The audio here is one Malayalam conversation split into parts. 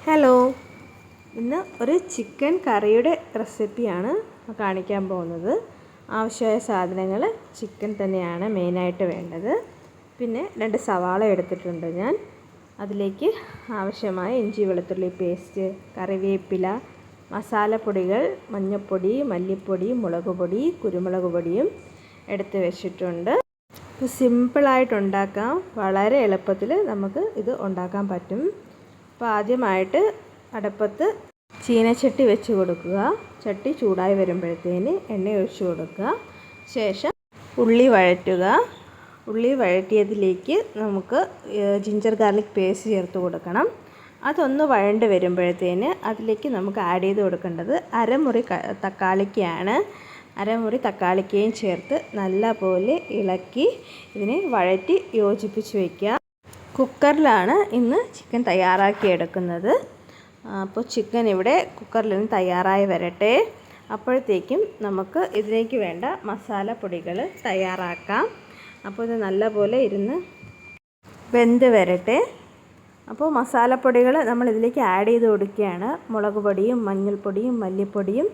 ഹലോ, ഇന്ന് ഒരു ചിക്കൻ കറിയുടെ റെസിപ്പിയാണ് കാണിക്കാൻ പോകുന്നത്. ആവശ്യമായ സാധനങ്ങൾ ചിക്കൻ തന്നെയാണ് മെയിനായിട്ട് വേണ്ടത്. പിന്നെ 2 സവാള എടുത്തിട്ടുണ്ട് ഞാൻ. അതിലേക്ക് ആവശ്യമായ ഇഞ്ചി വെളുത്തുള്ളി പേസ്റ്റ്, കറിവേപ്പില, മസാലപ്പൊടികൾ, മഞ്ഞൾപ്പൊടി, മല്ലിപ്പൊടി, മുളക് പൊടി, കുരുമുളക് പൊടിയും എടുത്ത് വെച്ചിട്ടുണ്ട്. സിമ്പിളായിട്ടുണ്ടാക്കാം, വളരെ എളുപ്പത്തിൽ നമുക്ക് ഇത് ഉണ്ടാക്കാൻ പറ്റും. അപ്പോൾ ആദ്യമായിട്ട് അടുപ്പത്ത് ചീനച്ചട്ടി വെച്ച് കൊടുക്കുക. ചട്ടി ചൂടായി വരുമ്പോഴത്തേന് എണ്ണ ഒഴിച്ച് കൊടുക്കുക. ശേഷം ഉള്ളി വഴറ്റുക. ഉള്ളി വഴറ്റിയതിലേക്ക് നമുക്ക് ജിഞ്ചർ ഗാർലിക് പേസ്റ്റ് ചേർത്ത് കൊടുക്കണം. അതൊന്ന് വഴണ്ട് വരുമ്പോഴത്തേന് അതിലേക്ക് നമുക്ക് ആഡ് ചെയ്ത് കൊടുക്കേണ്ടത് അരമുറി തക്കാളിക്കയാണ്. അരമുറി തക്കാളിക്കയും ചേർത്ത് നല്ലപോലെ ഇളക്കി ഇതിനെ വഴറ്റി യോജിപ്പിച്ച് വയ്ക്കുക. കുക്കറിലാണ് ഇന്ന് ചിക്കൻ തയ്യാറാക്കി എടുക്കുന്നത്. അപ്പോൾ ചിക്കൻ ഇവിടെ കുക്കറിൽ നിന്ന് തയ്യാറായി വരട്ടെ. അപ്പോഴത്തേക്കും നമുക്ക് ഇതിലേക്ക് വേണ്ട മസാലപ്പൊടികൾ തയ്യാറാക്കാം. അപ്പോൾ ഇത് നല്ലപോലെ ഇരുന്ന് വെന്ത് വരട്ടെ. അപ്പോൾ മസാലപ്പൊടികൾ നമ്മൾ ഇതിലേക്ക് ആഡ് ചെയ്ത് കൊടുക്കുകയാണ്. മുളക് പൊടിയും മഞ്ഞൾപ്പൊടിയും മല്ലിപ്പൊടിയും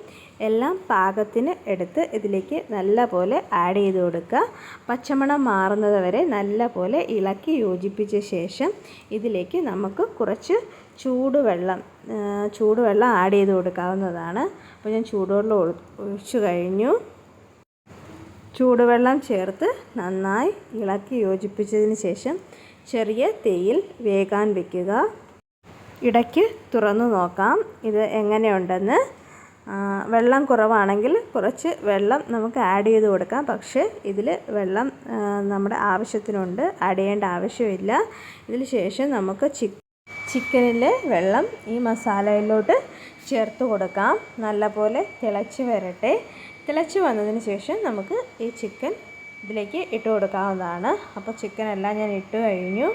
എല്ലാം പാകത്തിന് എടുത്ത് ഇതിലേക്ക് നല്ലപോലെ ആഡ് ചെയ്ത് കൊടുക്കുക. പച്ചമണം മാറുന്നത് വരെ നല്ലപോലെ ഇളക്കി യോജിപ്പിച്ച ശേഷം ഇതിലേക്ക് നമുക്ക് കുറച്ച് ചൂടുവെള്ളം ആഡ് ചെയ്ത് കൊടുക്കാവുന്നതാണ്. അപ്പോൾ ഞാൻ ചൂടുവെള്ളം ഒഴിച്ചു കഴിഞ്ഞു. ചൂടുവെള്ളം ചേർത്ത് നന്നായി ഇളക്കി യോജിപ്പിച്ചതിന് ശേഷം ചെറിയ തീയിൽ വേകാൻ വയ്ക്കുക. ഇടയ്ക്ക് തുറന്നു നോക്കാം ഇത് എങ്ങനെയുണ്ടെന്ന്. വെള്ളം കുറവാണെങ്കിൽ കുറച്ച് വെള്ളം നമുക്ക് ആഡ് ചെയ്ത് കൊടുക്കാം. പക്ഷേ ഇതിൽ വെള്ളം നമ്മുടെ ആവശ്യത്തിനുണ്ട്, ആഡ് ചെയ്യേണ്ട ആവശ്യമില്ല. ഇതിന് ശേഷം നമുക്ക് ചിക്കനിലെ വെള്ളം ഈ മസാലയിലോട്ട് ചേർത്ത് കൊടുക്കാം. നല്ലപോലെ തിളച്ച് വരട്ടെ. തിളച്ച് വന്നതിന് ശേഷം നമുക്ക് ഈ ചിക്കൻ ഇതിലേക്ക് ഇട്ട് കൊടുക്കാവുന്നതാണ്. അപ്പോൾ ചിക്കനെല്ലാം ഞാൻ ഇട്ട് കഴിഞ്ഞു.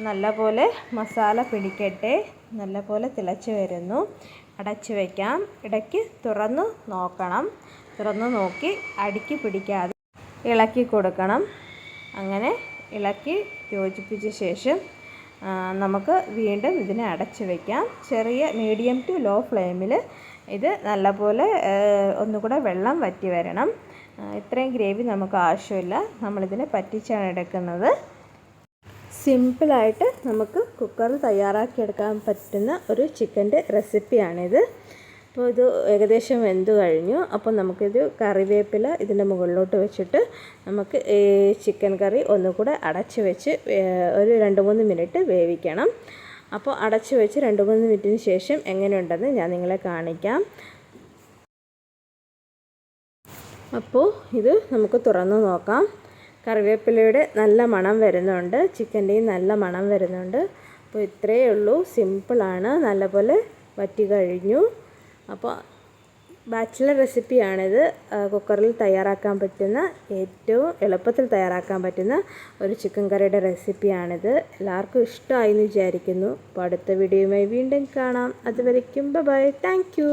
നല്ലപോലെ മസാല പിടിക്കട്ടെ. നല്ലപോലെ തിളച്ച് വരുന്നു. അടച്ച് വയ്ക്കാം. ഇടയ്ക്ക് തുറന്ന് നോക്കണം. തുറന്ന് നോക്കി അടുക്കി പിടിക്കാതെ ഇളക്കി കൊടുക്കണം. അങ്ങനെ ഇളക്കി യോജിപ്പിച്ച ശേഷം നമുക്ക് വീണ്ടും ഇതിനെ അടച്ച് വയ്ക്കാം. ചെറിയ മീഡിയം ടു ലോ ഫ്ലെയിമിൽ ഇത് നല്ലപോലെ ഒന്നുകൂടെ വെള്ളം വറ്റി വരണം. ഇത്രയും ഗ്രേവി നമുക്ക് ആവശ്യമില്ല. നമ്മളിതിനെ പറ്റിച്ചാണ് എടുക്കുന്നത്. സിമ്പിളായിട്ട് നമുക്ക് കുക്കറിൽ തയ്യാറാക്കിയെടുക്കാൻ പറ്റുന്ന ഒരു ചിക്കൻ്റെ റെസിപ്പിയാണിത്. അപ്പോൾ ഇത് ഏകദേശം വെന്ത് കഴിഞ്ഞു. അപ്പോൾ നമുക്കിത് കറിവേപ്പില ഇതിൻ്റെ മുകളിലോട്ട് വെച്ചിട്ട് നമുക്ക് ഈ ചിക്കൻ കറി ഒന്നുകൂടെ അടച്ച് വെച്ച് ഒരു 2-3 മിനിറ്റ് വേവിക്കണം. അപ്പോൾ അടച്ച് വെച്ച് 2-3 മിനിറ്റിന് ശേഷം എങ്ങനെയുണ്ടെന്ന് ഞാൻ നിങ്ങളെ കാണിക്കാം. അപ്പോൾ ഇത് നമുക്ക് തുറന്ന് നോക്കാം. കറിവേപ്പിലയുടെ നല്ല മണം വരുന്നുണ്ട്, ചിക്കൻ്റെയും നല്ല മണം വരുന്നുണ്ട്. അപ്പോൾ ഇത്രയേ ഉള്ളൂ, സിമ്പിളാണ്, നല്ലപോലെ വറ്റി കഴിഞ്ഞു. അപ്പോൾ ബാച്ചിലർ റെസിപ്പിയാണിത്. കുക്കറിൽ തയ്യാറാക്കാൻ പറ്റുന്ന, ഏറ്റവും എളുപ്പത്തിൽ തയ്യാറാക്കാൻ പറ്റുന്ന ഒരു ചിക്കൻ കറിയുടെ റെസിപ്പിയാണിത്. എല്ലാവർക്കും ഇഷ്ടമായി എന്ന് വിചാരിക്കുന്നു. അപ്പോൾ അടുത്ത വീഡിയോയുമായി വീണ്ടും കാണാം. അതുവരയ്ക്കും ബൈ. Thank you.